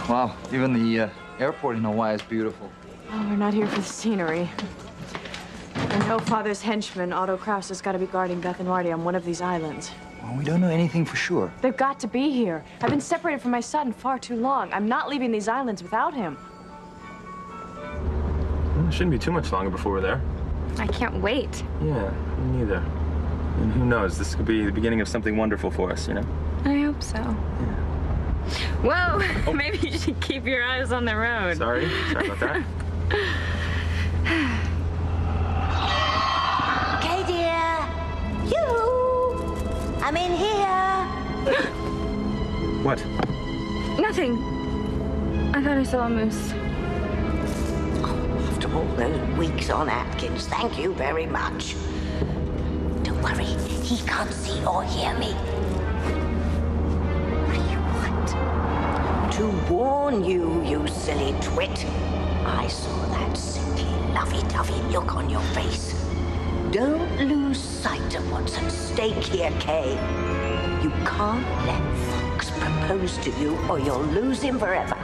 Wow, even the airport in Hawaii is beautiful. Oh, we're not here for the scenery. I know Father's henchman, Otto Kraus, has got to be guarding Beth and Marty on one of these islands. Well, we don't know anything for sure. They've got to be here. I've been separated from my son far too long. I'm not leaving these islands without him. Well, it shouldn't be too much longer before we're there. I can't wait. Yeah, me neither. And who knows, this could be the beginning of something wonderful for us, you know? I hope so. Yeah. Whoa, oh. Maybe you should keep your eyes on the road. Sorry about that. Okay, dear. Yoo-hoo! I'm in here. What? Nothing. I thought I saw a moose. After all those weeks on Atkins, thank you very much. Don't worry, he can't see or hear me. What do you want? To warn you, you silly twit. I saw that sickly, lovey-dovey look on your face. Don't lose sight of what's at stake here, Kay. You can't let Fox propose to you or you'll lose him forever.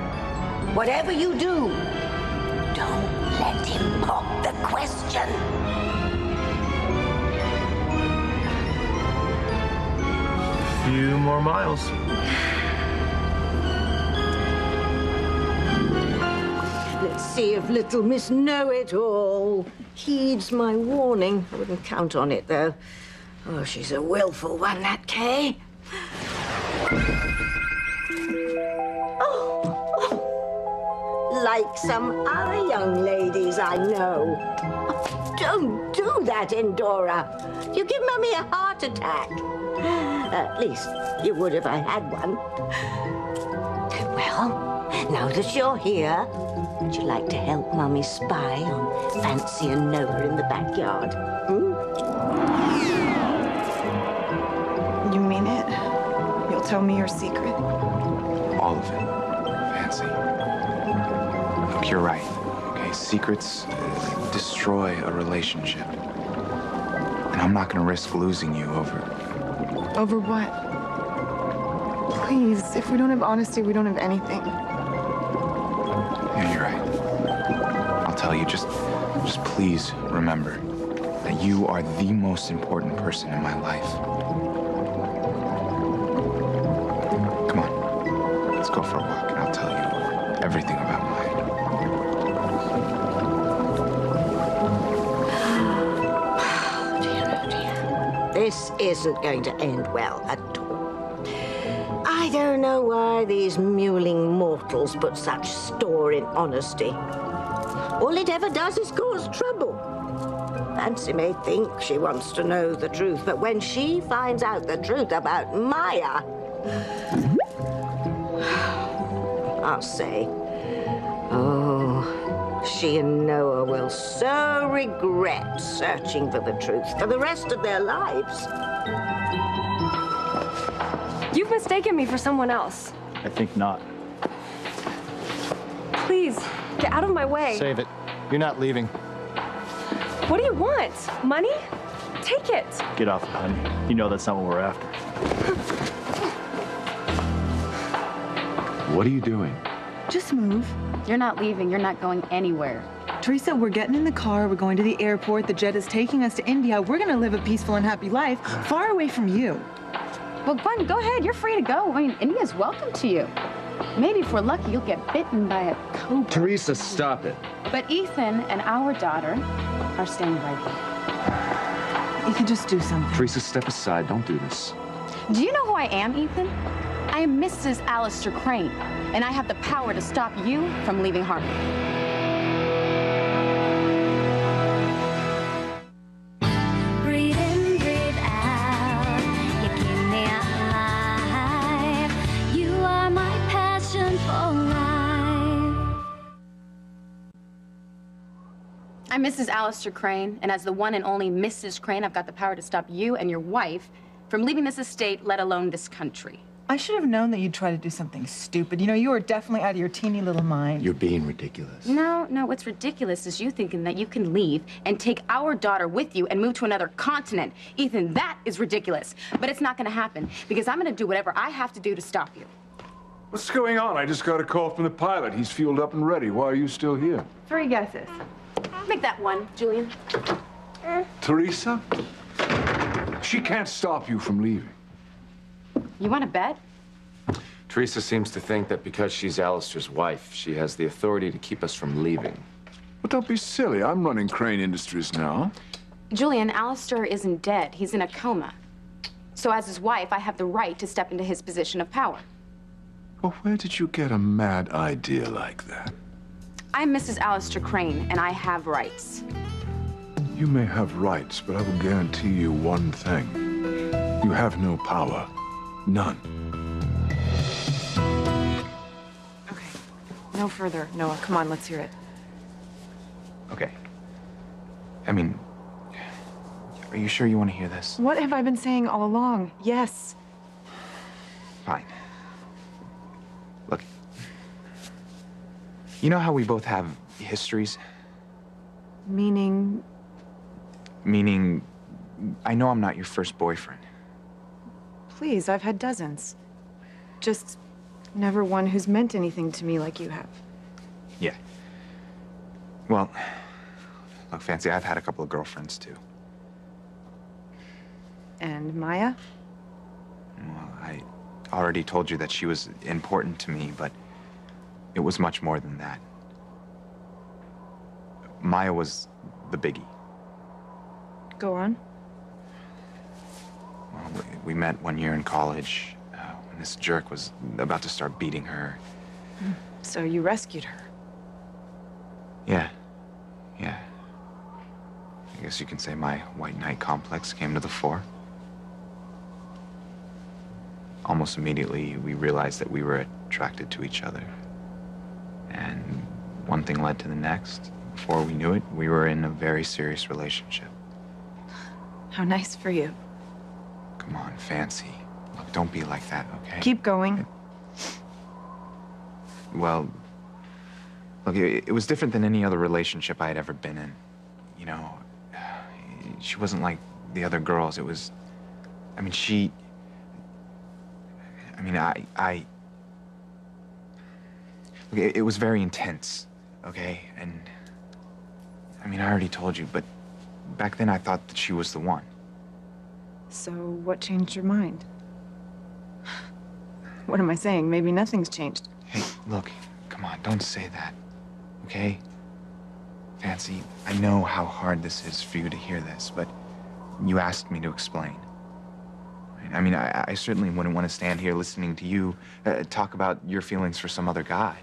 Whatever you do, don't let him pop the question. Few more miles. Let's see if little Miss Know-It-All heeds my warning. I wouldn't count on it, though. Oh, she's a willful one, that Kay. Like some other young ladies I know. Oh, don't do that, Endora. You give Mummy a heart attack. At least you would if I had one. Well, now that you're here, would you like to help Mummy spy on Fancy and Noah in the backyard? You mean it? You'll tell me your secret? All of it, Fancy. Look, you're right. Okay, secrets destroy a relationship. And I'm not gonna risk losing you over... Over what? Please, if we don't have honesty, we don't have anything. Yeah, you're right. I'll tell you, just please remember that you are the most important person in my life. Come on, let's go for a walk and I'll tell you everything about mine. Oh, dear. This isn't going to end well at all. I don't know why these mewling mortals put such store in honesty. All it ever does is cause trouble. Fancy may think she wants to know the truth, but when she finds out the truth about Maya, I'll say, oh, she and Noah will so regret searching for the truth for the rest of their lives. You've mistaken me for someone else. I think not. Please, get out of my way. Save it. You're not leaving. What do you want? Money? Take it. Get off it, honey. You know that's not what we're after. What are you doing? Just move. You're not leaving. You're not going anywhere. Teresa, we're getting in the car. We're going to the airport. The jet is taking us to India. We're going to live a peaceful and happy life far away from you. Well, Gwen, go ahead. You're free to go. I mean, India's welcome to you. Maybe if we're lucky, you'll get bitten by a cobra. Teresa, stop it. But Ethan and our daughter are staying right here. Ethan, just do something. Teresa, step aside. Don't do this. Do you know who I am, Ethan? I am Mrs. Alistair Crane, and I have the power to stop you from leaving Hartford. I'm Mrs. Alistair Crane, and as the one and only Mrs. Crane, I've got the power to stop you and your wife from leaving this estate, let alone this country. I should have known that you'd try to do something stupid. You know, you are definitely out of your teeny little mind. You're being ridiculous. No, what's ridiculous is you thinking that you can leave and take our daughter with you and move to another continent. Ethan, that is ridiculous. But it's not going to happen, because I'm going to do whatever I have to do to stop you. What's going on? I just got a call from the pilot. He's fueled up and ready. Why are you still here? 3 guesses. Make that one, Julian. Teresa? She can't stop you from leaving. You want to bet? Teresa seems to think that because she's Alistair's wife, she has the authority to keep us from leaving. But don't be silly. I'm running Crane Industries now. Julian, Alistair isn't dead. He's in a coma. So as his wife, I have the right to step into his position of power. Well, where did you get a mad idea like that? I'm Mrs. Alistair Crane, and I have rights. You may have rights, but I will guarantee you one thing. You have no power. None. Okay. No further. Noah, come on, let's hear it. Okay. I mean, are you sure you want to hear this? What have I been saying all along? Yes. Fine. Look. You know how we both have histories? Meaning? Meaning, I know I'm not your first boyfriend. Please, I've had dozens. Just never one who's meant anything to me like you have. Yeah. Well, look, Fancy, I've had a couple of girlfriends, too. And Maya? Well, I already told you that she was important to me, but it was much more than that. Maya was the biggie. Go on. Well, we met one year in college when this jerk was about to start beating her. So you rescued her? Yeah. Yeah. I guess you can say my white knight complex came to the fore. Almost immediately, we realized that we were attracted to each other. And one thing led to the next. Before we knew it, we were in a very serious relationship. How nice for you. Come on, Fancy. Look, don't be like that, okay? Keep going. Well, look, it was different than any other relationship I had ever been in. You know, she wasn't like the other girls. It was, I mean, look, it was very intense, okay? And, I mean, I already told you, but back then I thought that she was the one. So what changed your mind? What am I saying? Maybe nothing's changed. Hey, look, come on, don't say that, okay? Fancy, I know how hard this is for you to hear this, but you asked me to explain. I mean, I certainly wouldn't want to stand here listening to you talk about your feelings for some other guy.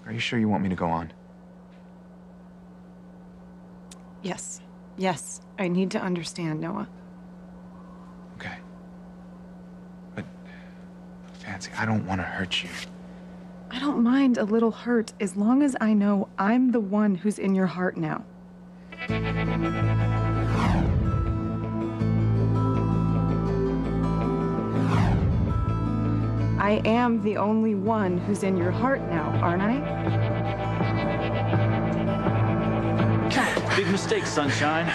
Are you sure you want me to go on? Yes. Yes. I need to understand, Noah. Okay. But, Fancy, I don't want to hurt you. I don't mind a little hurt as long as I know I'm the one who's in your heart now. I am the only one who's in your heart now, aren't I? Big mistake, sunshine.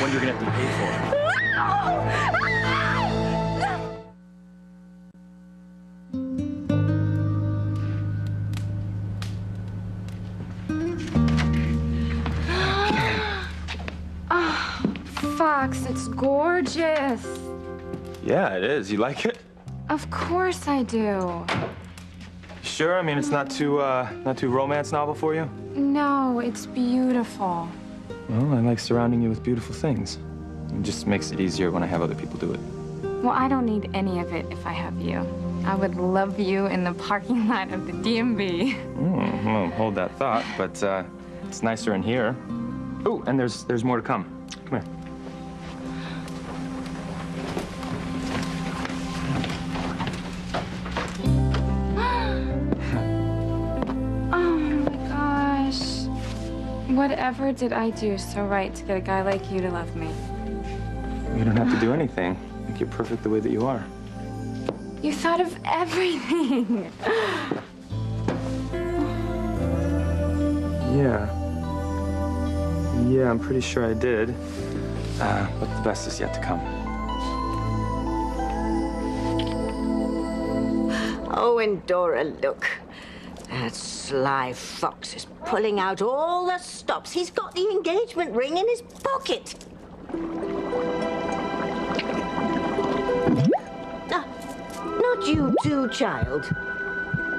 One you're gonna have to pay for. Oh, Fox, it's gorgeous. Yeah, it is. You like it? Of course I do. Sure. I mean, it's not too romance novel for you. No, it's beautiful. Well, I like surrounding you with beautiful things. It just makes it easier when I have other people do it. Well, I don't need any of it if I have you. I would love you in the parking lot of the DMV. Well, hold that thought, but it's nicer in here. Oh, and there's more to come. Come here. Whatever did I do so right to get a guy like you to love me? You don't have to do anything. I think you're perfect the way that you are. You thought of everything. Yeah. Yeah, I'm pretty sure I did. But the best is yet to come. Oh, Endora, look. That sly fox is pulling out all the stops. He's got the engagement ring in his pocket. Not you too, child.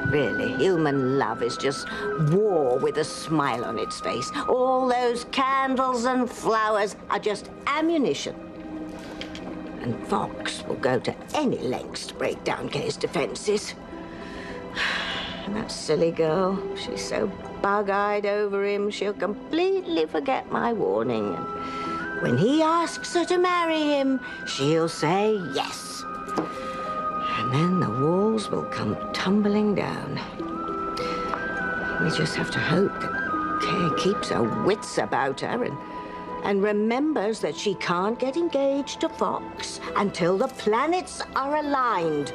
Really, human love is just war with a smile on its face. All those candles and flowers are just ammunition. And Fox will go to any lengths to break down Kay's defenses. And that silly girl, she's so bug-eyed over him, she'll completely forget my warning. And when he asks her to marry him, she'll say yes. And then the walls will come tumbling down. We just have to hope that Kay keeps her wits about her and remembers that she can't get engaged to Fox until the planets are aligned.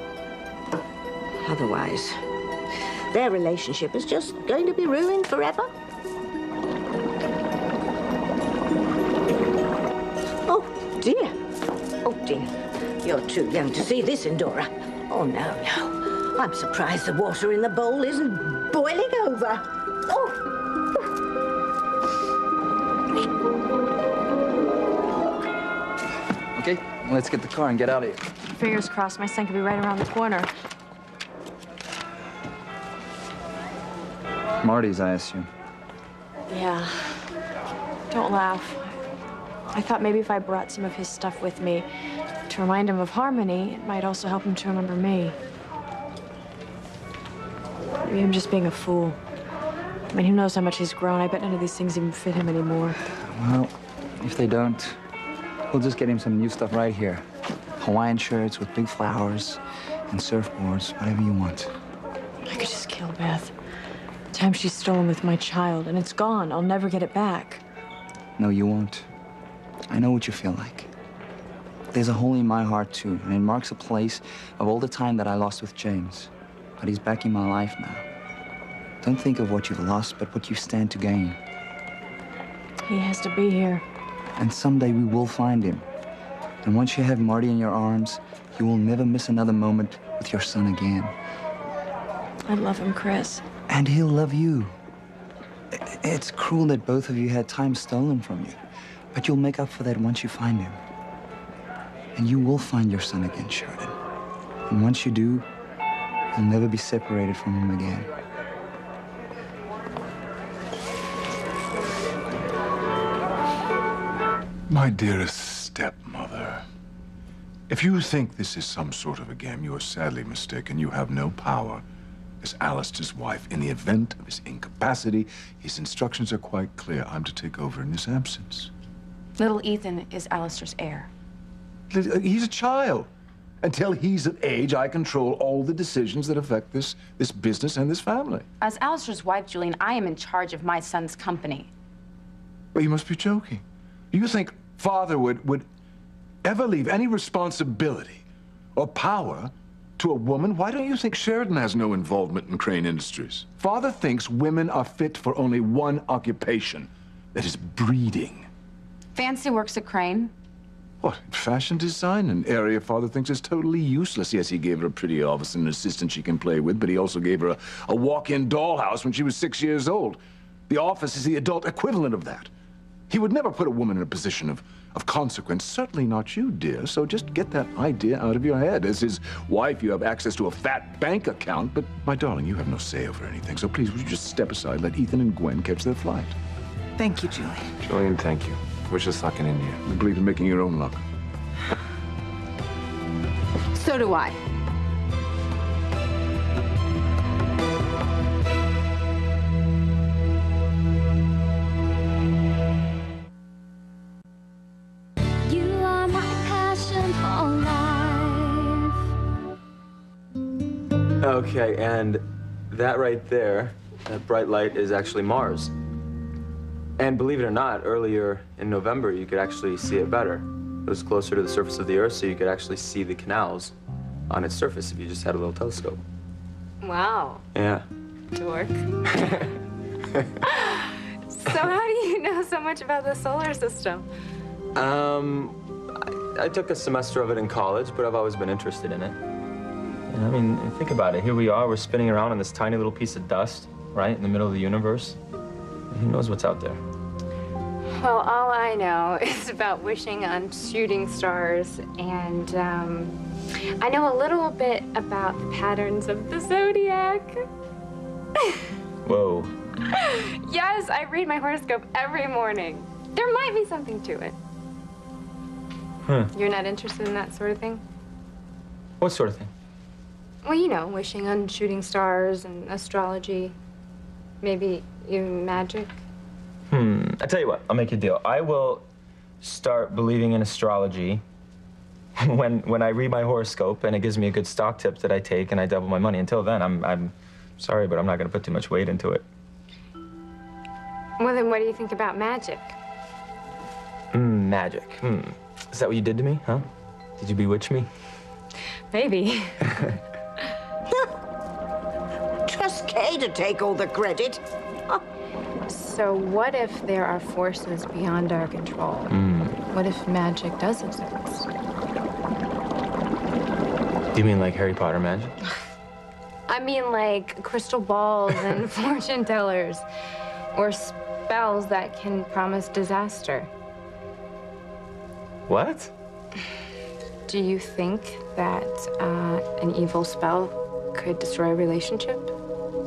Otherwise, their relationship is just going to be ruined forever. Oh, dear. Oh, dear. You're too young to see this, Endora. Oh, no. I'm surprised the water in the bowl isn't boiling over. Oh. Okay, let's get the car and get out of here. Fingers crossed, my son could be right around the corner. Marty's, I assume. Yeah. Don't laugh. I thought maybe if I brought some of his stuff with me to remind him of Harmony, it might also help him to remember me. Maybe I'm just being a fool. I mean, who knows how much he's grown? I bet none of these things even fit him anymore. Well, if they don't, we'll just get him some new stuff right here. Hawaiian shirts with big flowers and surfboards, whatever you want. I could just kill Beth. The time she's stolen with my child, and it's gone. I'll never get it back. No, you won't. I know what you feel like. There's a hole in my heart, too, and it marks a place of all the time that I lost with James. But he's back in my life now. Don't think of what you've lost, but what you stand to gain. He has to be here. And someday we will find him. And once you have Marty in your arms, you will never miss another moment with your son again. I love him, Chris. And he'll love you. It's cruel that both of you had time stolen from you. But you'll make up for that once you find him. And you will find your son again, Sheridan. And once you do, you'll never be separated from him again. My dearest stepmother, if you think this is some sort of a game, you are sadly mistaken. You have no power as Alistair's wife. In the event of his incapacity, his instructions are quite clear. I'm to take over in his absence. Little Ethan is Alistair's heir. He's a child. Until he's of age, I control all the decisions that affect this business and this family. As Alistair's wife, Julian, I am in charge of my son's company. Well, you must be joking. You think Father would ever leave any responsibility or power to a woman? Why don't you think Sheridan has no involvement in Crane Industries? Father thinks women are fit for only one occupation, that is breeding. Fancy works at Crane. What, fashion design, an area Father thinks is totally useless. Yes, he gave her a pretty office and an assistant she can play with, but he also gave her a walk-in dollhouse when she was 6 years old. The office is the adult equivalent of that. He would never put a woman in a position of consequence, certainly not you, dear. So just get that idea out of your head. As his wife, you have access to a fat bank account, but my darling, you have no say over anything. So please, would you just step aside, let Ethan and Gwen catch their flight? Thank you, Julie. Julian, thank you. Wish us luck in India. I believe in making your own luck. So do I. You are my passion for life. Okay, and that right there, that bright light is actually Mars. And believe it or not, earlier in November, you could actually see it better. It was closer to the surface of the Earth, so you could actually see the canals on its surface if you just had a little telescope. Wow. Yeah. Dork. So how do you know so much about the solar system? I took a semester of it in college, but I've always been interested in it. I mean, think about it. Here we are, we're spinning around on this tiny little piece of dust, right, in the middle of the universe. Who knows what's out there? Well, all I know is about wishing on shooting stars, and I know a little bit about the patterns of the zodiac. Whoa. Yes, I read my horoscope every morning. There might be something to it. Huh. You're not interested in that sort of thing? What sort of thing? Well, you know, wishing on shooting stars and astrology. Maybe even magic. I tell you what, I'll make you a deal. I will start believing in astrology when I read my horoscope and it gives me a good stock tip that I take and I double my money. Until then, I'm sorry, but I'm not going to put too much weight into it. Well, then what do you think about magic? Magic. Is that what you did to me, huh? Did you bewitch me? Maybe. Trust Kay to take all the credit. So what if there are forces beyond our control? What if magic does exist? Do you mean like Harry Potter magic? I mean like crystal balls and fortune tellers, or spells that can promise disaster. What? Do you think that an evil spell could destroy a relationship?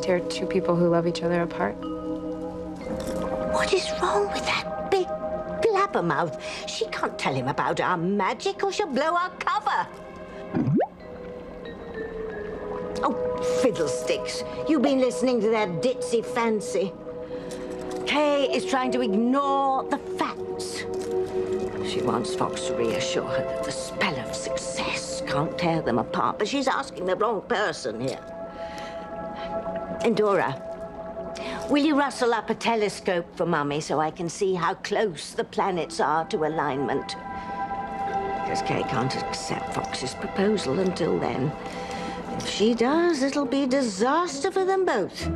Tear two people who love each other apart? What is wrong with that big blabbermouth? She can't tell him about our magic or she'll blow our cover. Oh, fiddlesticks. You've been listening to that ditzy fancy. Kay is trying to ignore the facts. She wants Fox to reassure her that the spell of success can't tear them apart, but she's asking the wrong person here. Endora, will you rustle up a telescope for Mummy so I can see how close the planets are to alignment? Because Kay can't accept Fox's proposal until then. If she does, it'll be disaster for them both.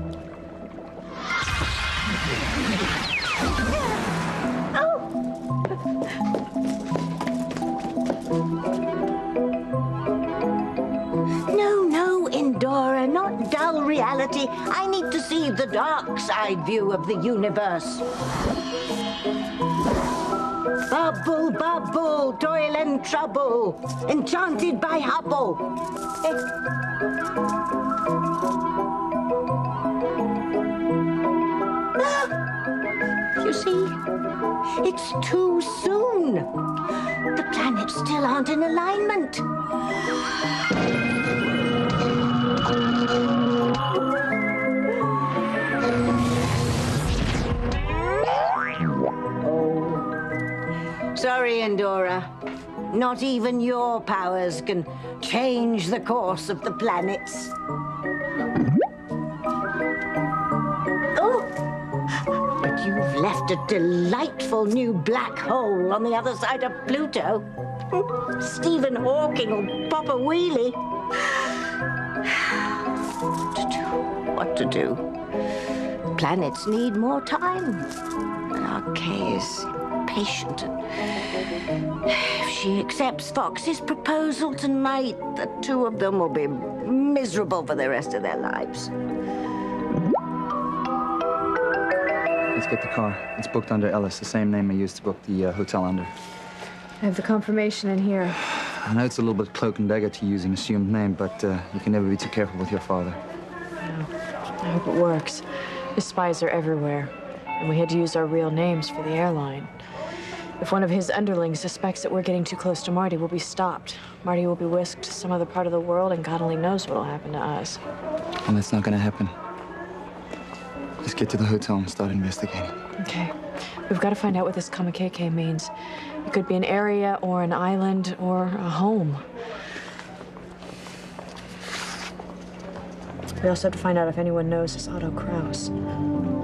No, Endora, not dull reality. I need to see the dark side view of the universe. Bubble, bubble, toil and trouble, enchanted by Hubble. You see, it's too soon. The planets still aren't in alignment. Sorry, Endora. Not even your powers can change the course of the planets. Oh! But you've left a delightful new black hole on the other side of Pluto. Stephen Hawking will pop a wheelie. What to do? Planets need more time. And our Kay is patient. If she accepts Fox's proposal tonight, the two of them will be miserable for the rest of their lives. Let's get the car. It's booked under Ellis, the same name I used to book the hotel under. I have the confirmation in here. I know it's a little bit cloak and dagger to use an assumed name, but you can never be too careful with your father. I hope it works. His spies are everywhere, and we had to use our real names for the airline. If one of his underlings suspects that we're getting too close to Marty, we'll be stopped. Marty will be whisked to some other part of the world, and God only knows what'll happen to us. Well, that's not gonna happen. Let's get to the hotel and start investigating. Okay. We've got to find out what this Kamakeke means. It could be an area, or an island, or a home. We also have to find out if anyone knows this Otto Kraus.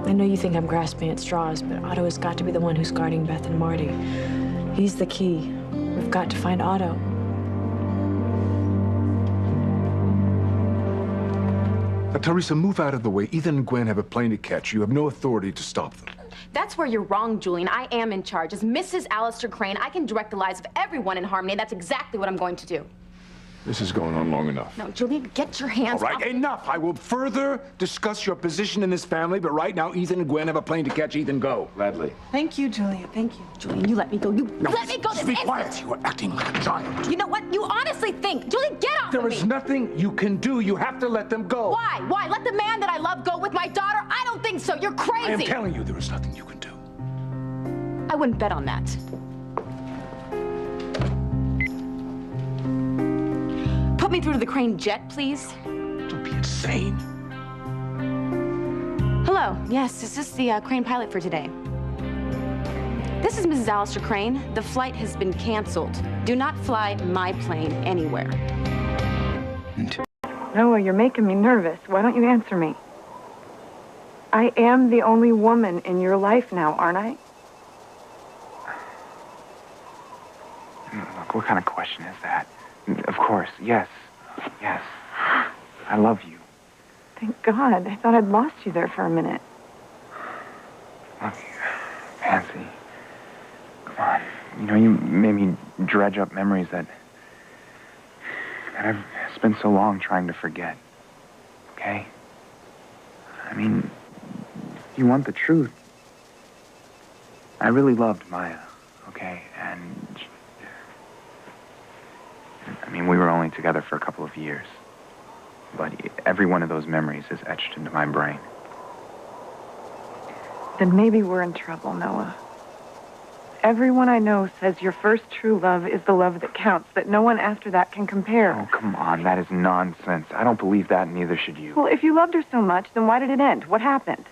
I know you think I'm grasping at straws, but Otto has got to be the one who's guarding Beth and Marty. He's the key. We've got to find Otto. Teresa, move out of the way. Ethan and Gwen have a plane to catch. You have no authority to stop them. That's where you're wrong, Julian. I am in charge. As Mrs. Alistair Crane, I can direct the lives of everyone in Harmony. That's exactly what I'm going to do. This is going on long enough. No, Julian, get your hands All off. right, enough. I will further discuss your position in this family, but right now, Ethan and Gwen have a plane to catch. Ethan, go. Gladly. Thank you, Julia. Thank you. Julian, you let me go. Let me go this Be instant. quiet. You are acting like a child. You know what? You honestly think. Julian, get off of There me. is nothing you can do. You have to let them go. Why? Why? Let the man that I love go with my daughter? I don't think so. You're crazy. I am telling you, there is nothing you can do. I wouldn't bet on that. Put me through to the Crane jet, please. Don't be insane. Hello. Yes, is this the Crane pilot for today? This is Mrs. Alistair Crane. The flight has been canceled. Do not fly my plane anywhere. Noah, you're making me nervous. Why don't you answer me? I am the only woman in your life now, aren't I? Look, what kind of question is that? Of course, yes. Yes. I love you. Thank God. I thought I'd lost you there for a minute. Look, Fancy. Come on. You know, you made me dredge up memories that I've spent so long trying to forget. Okay? I mean, if you want the truth, I really loved Maya, okay? And I mean, we were only together for a couple of years, but every one of those memories is etched into my brain. Then maybe we're in trouble, Noah. Everyone I know says your first true love is the love that counts, that no one after that can compare. Oh, come on, that is nonsense. I don't believe that, and neither should you. Well, if you loved her so much, then why did it end? What happened?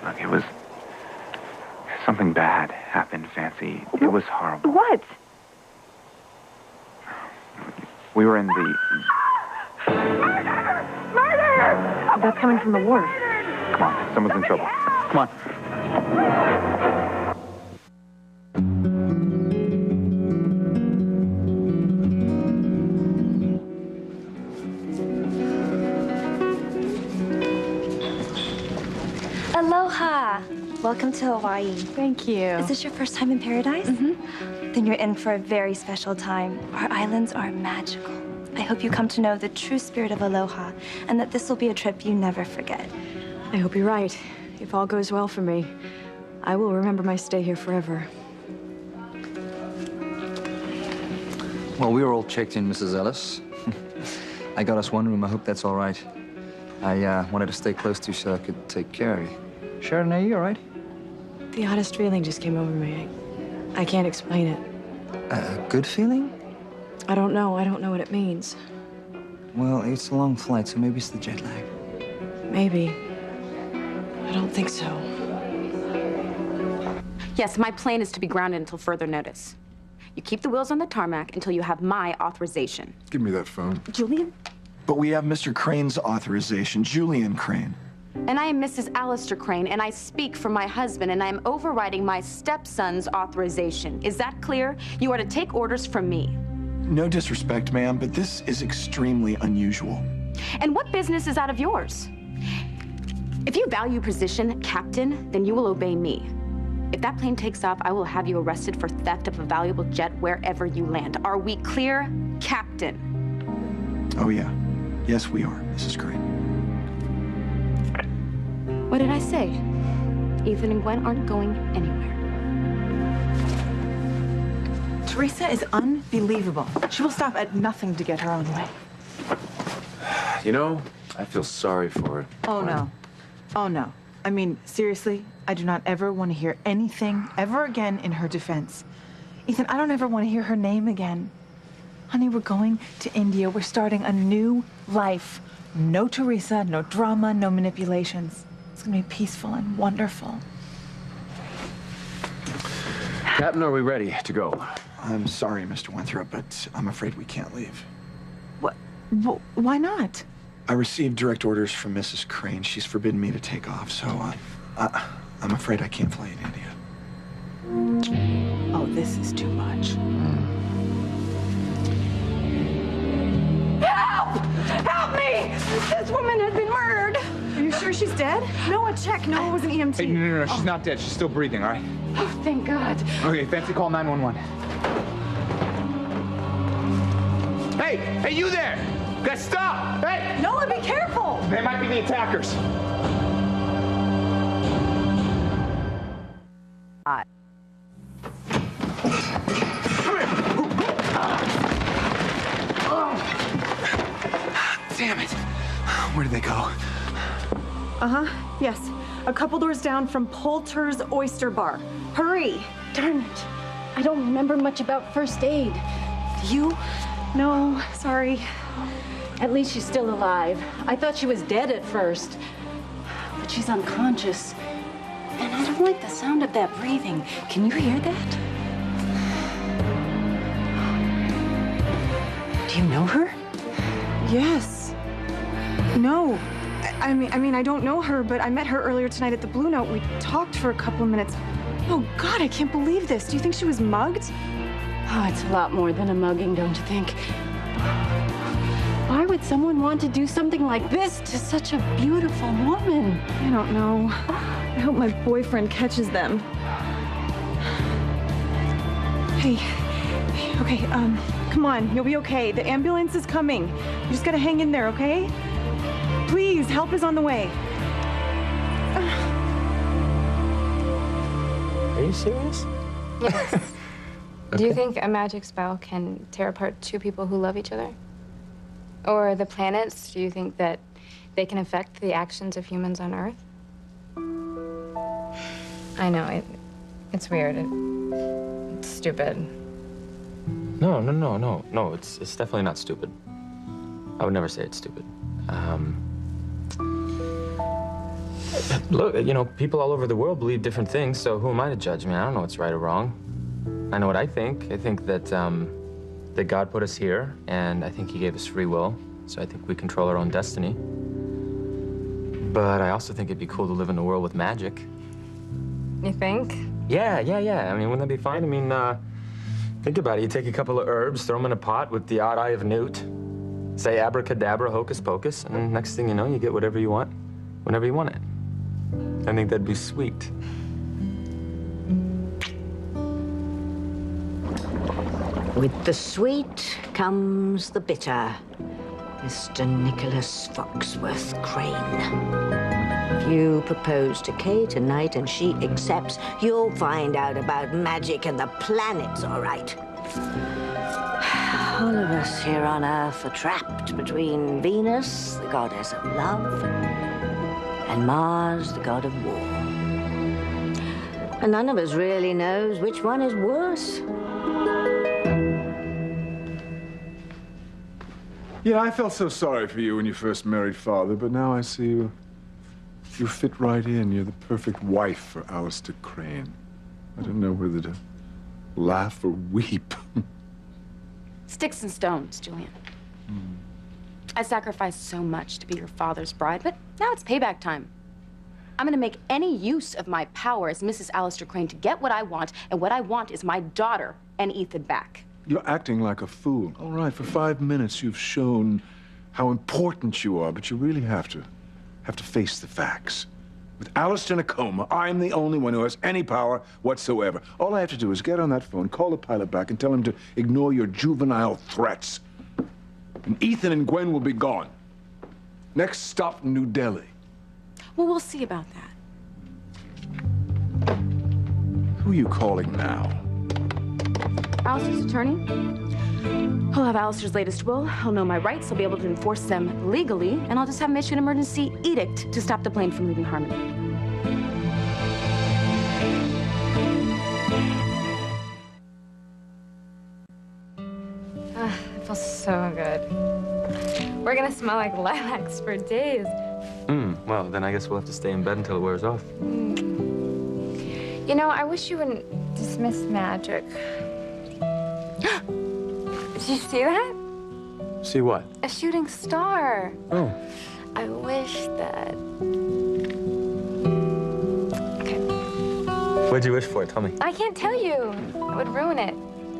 Look, it was... Something bad happened, Fancy. It was horrible. What? We were in the... Murder! That's coming from the wharf. Come on, someone's in trouble. Come on. Aloha! Welcome to Hawaii. Thank you. Is this your first time in paradise? Mm-hmm. Then you're in for a very special time. Our islands are magical. I hope you come to know the true spirit of aloha, and that this will be a trip you never forget. I hope you're right. If all goes well for me, I will remember my stay here forever. Well, we were all checked in, Mrs. Ellis. I got us one room. I hope that's all right. I wanted to stay close to you so I could take care of you. Sheridan, are you all right? The oddest feeling just came over me. I can't explain it. A good feeling? I don't know. I don't know what it means. Well, it's a long flight, so maybe it's the jet lag. Maybe. I don't think so. Yes, my plane is to be grounded until further notice. You keep the wheels on the tarmac until you have my authorization. Give me that phone. Julian? But we have Mr. Crane's authorization, Julian Crane. And I am Mrs. Alistair Crane, and I speak for my husband, and I am overriding my stepson's authorization. Is that clear? You are to take orders from me. No disrespect, ma'am, but this is extremely unusual. And what business is out of yours? If you value position, Captain, then you will obey me. If that plane takes off, I will have you arrested for theft of a valuable jet wherever you land. Are we clear, Captain? Oh, yeah. Yes, we are, Mrs. Crane. What did I say? Ethan and Gwen aren't going anywhere. Teresa is unbelievable. She will stop at nothing to get her own way. You know, I feel sorry for her. Oh, no. Oh, no. I mean, seriously, I do not ever want to hear anything ever again in her defense. Ethan, I don't ever want to hear her name again. Honey, we're going to India. We're starting a new life. No Teresa, no drama, no manipulations. It's going to be peaceful and wonderful. Captain, are we ready to go? I'm sorry, Mr. Winthrop, but I'm afraid we can't leave. What? Why not? I received direct orders from Mrs. Crane. She's forbidden me to take off, so I'm afraid I can't fly in India. Oh, this is too much. Help! This woman has been murdered. Are you sure she's dead? Noah, check. Noah was an EMT. Hey, no, she's not dead. She's still breathing, all right? Oh, thank God. Okay, Fancy, call 911. Hey, you there! Guys, stop! Hey! Noah, be careful! They might be the attackers. Damn it. Where did they go? Yes. A couple doors down from Poulter's Oyster Bar. Hurry! Darn it. I don't remember much about first aid. Do you? No, sorry. At least she's still alive. I thought she was dead at first. But she's unconscious. And I don't like the sound of that breathing. Can you hear that? Do you know her? Yes. No. I mean, I don't know her, but I met her earlier tonight at the Blue Note. We talked for a couple of minutes. Oh, God, I can't believe this. Do you think she was mugged? Oh, it's a lot more than a mugging, don't you think? Why would someone want to do something like this to such a beautiful woman? I don't know. I hope my boyfriend catches them. Hey, okay, come on, you'll be okay. The ambulance is coming. You just gotta hang in there, okay? Please, help is on the way. Are you serious? Yes. Okay. Do you think a magic spell can tear apart two people who love each other? Or the planets, do you think that they can affect the actions of humans on Earth? I know, it's weird. It's stupid. No, it's definitely not stupid. I would never say it's stupid. Look, you know, people all over the world believe different things, so who am I to judge? I mean, I don't know what's right or wrong. I know what I think. I think that, that God put us here, and I think he gave us free will, so I think we control our own destiny. But I also think it'd be cool to live in a world with magic. You think? Yeah. I mean, wouldn't that be fun? I mean, think about it. You take a couple of herbs, throw them in a pot with the odd eye of Newt, say abracadabra, hocus pocus, and next thing you know, you get whatever you want, whenever you want it. I think that'd be sweet. With the sweet comes the bitter, Mr. Nicholas Foxworth Crane. If you propose to Kay tonight and she accepts, you'll find out about magic and the planets, all right. All of us here on Earth are trapped between Venus, the goddess of love, and Mars, the god of war. And none of us really knows which one is worse. Yeah, I felt so sorry for you when you first married Father, but now I see you fit right in. You're the perfect wife for Alistair Crane. I don't know whether to laugh or weep. Sticks and stones, Julian. I sacrificed so much to be your father's bride, but now it's payback time. I'm gonna make any use of my power as Mrs. Alistair Crane to get what I want, and what I want is my daughter and Ethan back. You're acting like a fool. All right, for 5 minutes you've shown how important you are, but you really have to face the facts. With Alistair in a coma, I'm the only one who has any power whatsoever. All I have to do is get on that phone, call the pilot back, and tell him to ignore your juvenile threats. And Ethan and Gwen will be gone. Next stop, New Delhi. Well, we'll see about that. Who are you calling now? Alistair's attorney. He'll have Alistair's latest will. He'll know my rights. He'll be able to enforce them legally. And I'll just have him issue an emergency edict to stop the plane from leaving Harmony. It feels so good. We're gonna smell like lilacs for days. Well, then I guess we'll have to stay in bed until it wears off. You know, I wish you wouldn't dismiss magic. Did you see that? See what? A shooting star. Oh. I wish that... Okay. What'd you wish for? Tell me. I can't tell you. It would ruin it.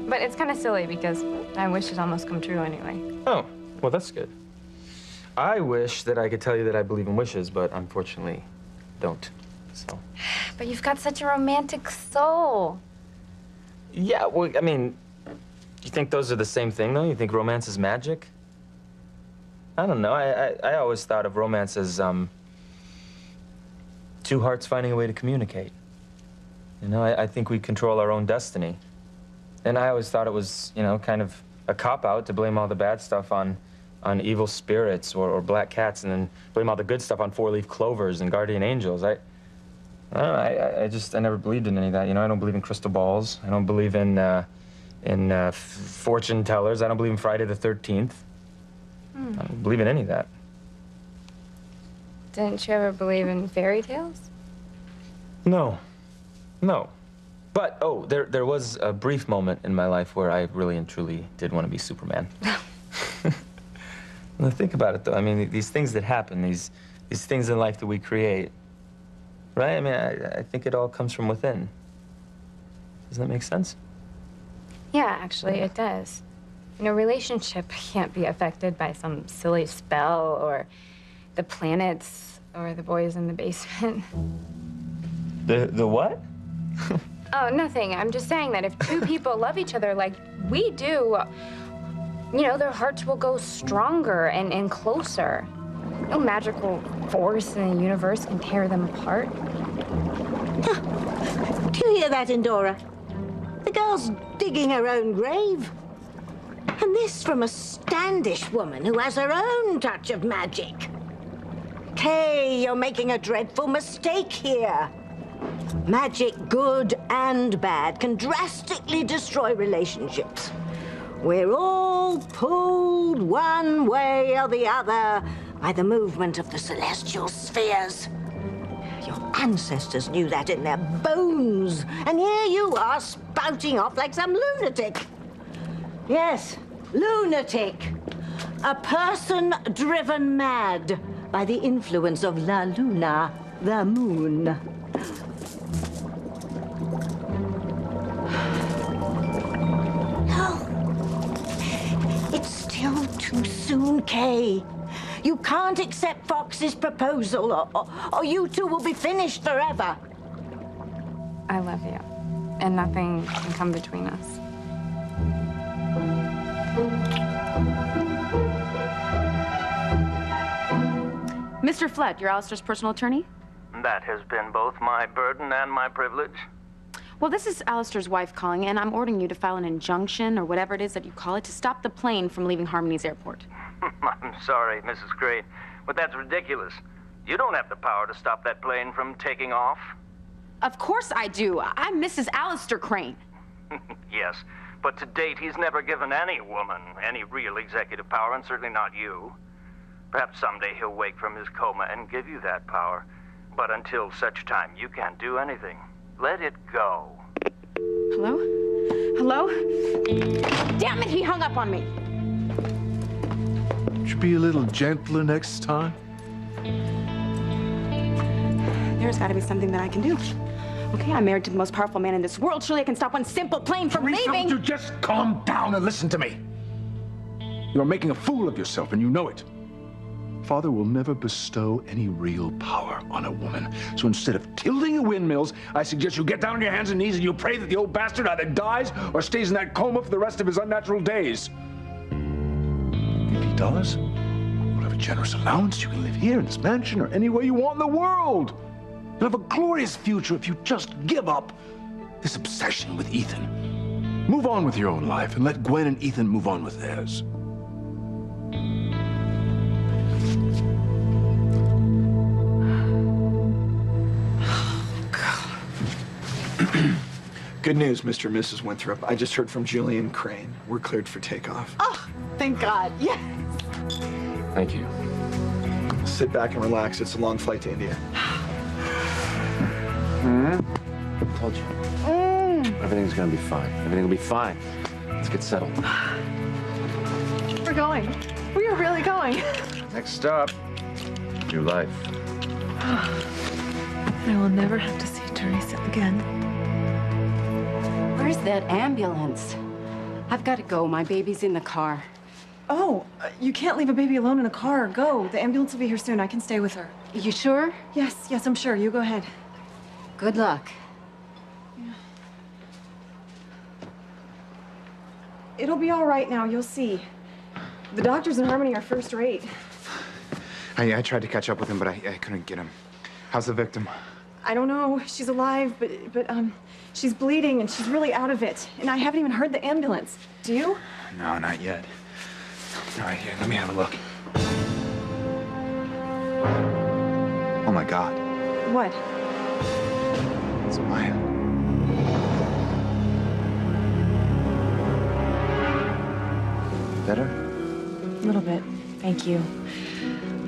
But it's kind of silly because my wishes almost come true anyway. Oh, well, that's good. I wish that I could tell you that I believe in wishes, but unfortunately, don't. So. But you've got such a romantic soul. Yeah, well, I mean, you think those are the same thing, though? You think romance is magic? I don't know. I always thought of romance as, two hearts finding a way to communicate. You know, I think we control our own destiny. And I always thought it was, you know, kind of a cop-out to blame all the bad stuff on evil spirits or black cats, and then blame all the good stuff on four-leaf clovers and guardian angels. I don't know. I never believed in any of that. You know, I don't believe in crystal balls. I don't believe in fortune tellers. I don't believe in Friday the 13th. I don't believe in any of that. Didn't you ever believe in fairy tales? No. No. But, oh, there was a brief moment in my life where I really and truly did want to be Superman. Now, think about it, though. I mean, these things that happen, these things in life that we create, right? I mean, I think it all comes from within. Does that make sense? Yeah, actually, it does. You know, relationship can't be affected by some silly spell or the planets or the boys in the basement. The what? Oh, nothing. I'm just saying that if two people love each other like we do, you know, their hearts will go stronger and closer. No magical force in the universe can tear them apart. Do you hear that, Endora? The girl's digging her own grave. And this from a Standish woman who has her own touch of magic. Kay, you're making a dreadful mistake here. Magic, good and bad, can drastically destroy relationships. We're all pulled one way or the other by the movement of the celestial spheres. Your ancestors knew that in their bones, and here you are spouting off like some lunatic. Yes, lunatic. A person driven mad by the influence of La Luna, the moon. It's still too soon, Kay. You can't accept Fox's proposal, or you two will be finished forever. I love you, and nothing can come between us. Mr. Flett, you're Alistair's personal attorney? That has been both my burden and my privilege. Well, this is Alistair's wife calling, and I'm ordering you to file an injunction, or whatever it is that you call it, to stop the plane from leaving Harmony's airport. I'm sorry, Mrs. Crane, but that's ridiculous. You don't have the power to stop that plane from taking off. Of course I do. I'm Mrs. Alistair Crane. Yes, but to date, he's never given any woman any real executive power, and certainly not you. Perhaps someday he'll wake from his coma and give you that power. But until such time, you can't do anything. Let it go. Hello? Hello? Damn it, he hung up on me. Should be a little gentler next time. There's got to be something that I can do. Okay, I'm married to the most powerful man in this world. Surely I can stop one simple plane from Teresa, leaving. would you just calm down and listen to me? You're making a fool of yourself, and you know it. Father will never bestow any real power on a woman. So instead of tilting your windmills, I suggest you get down on your hands and knees and you pray that the old bastard either dies or stays in that coma for the rest of his unnatural days. If he does, we'll have a generous allowance. You can live here in this mansion or anywhere you want in the world. You'll have a glorious future if you just give up this obsession with Ethan. Move on with your own life and let Gwen and Ethan move on with theirs. Good news, Mr. and Mrs. Winthrop. I just heard from Julian Crane. We're cleared for takeoff. Oh, thank God. Yes. Thank you. Sit back and relax. It's a long flight to India. Told you. Everything's gonna be fine. Everything will be fine. Let's get settled. We're going. We are really going. Next stop, your life. I will never have to see Teresa again. Where's that ambulance? I've got to go. My baby's in the car. Oh, you can't leave a baby alone in a car. Go. The ambulance will be here soon. I can stay with her. You sure? Yes, I'm sure. You go ahead. Good luck. It'll be all right now. You'll see. The doctors in Harmony are first rate. I tried to catch up with him, but I couldn't get him. How's the victim? I don't know. She's alive, but she's bleeding and she's really out of it. And I haven't even heard the ambulance. Do you? No, not yet. All right, here, let me have a look. Oh, my God. What? It's Maya. Better? A little bit. Thank you.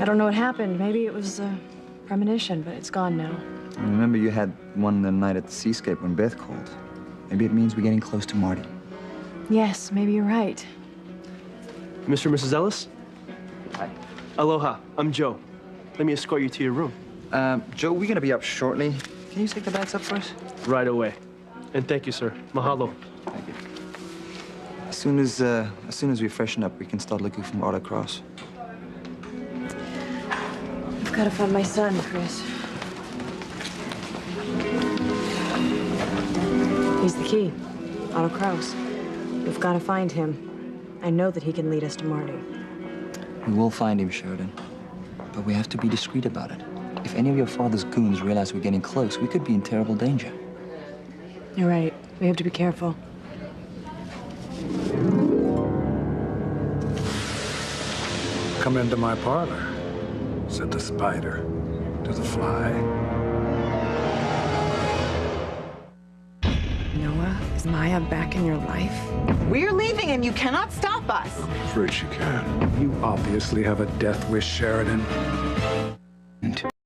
I don't know what happened. Maybe it was a premonition, but it's gone now. I remember you had one the night at the seascape when Beth called. Maybe it means we're getting close to Marty. Yes, maybe you're right. Mr. and Mrs. Ellis? Hi. Aloha, I'm Joe. Let me escort you to your room. Joe, we're gonna be up shortly. Can you take the bags up for us? Right away. And thank you, sir. Mahalo. Thank you. As soon as we freshen up, we can start looking for autocross. I've got to find my son, Chris. He's the key. Otto Kraus. We've got to find him. I know that he can lead us to Marty. We will find him, Sheridan. But we have to be discreet about it. If any of your father's goons realize we're getting close, we could be in terrible danger. You're right. We have to be careful. Come into my parlor, said the spider to the fly. Noah, is Maya back in your life? We're leaving and you cannot stop us. I'm afraid she can. You obviously have a death wish, Sheridan.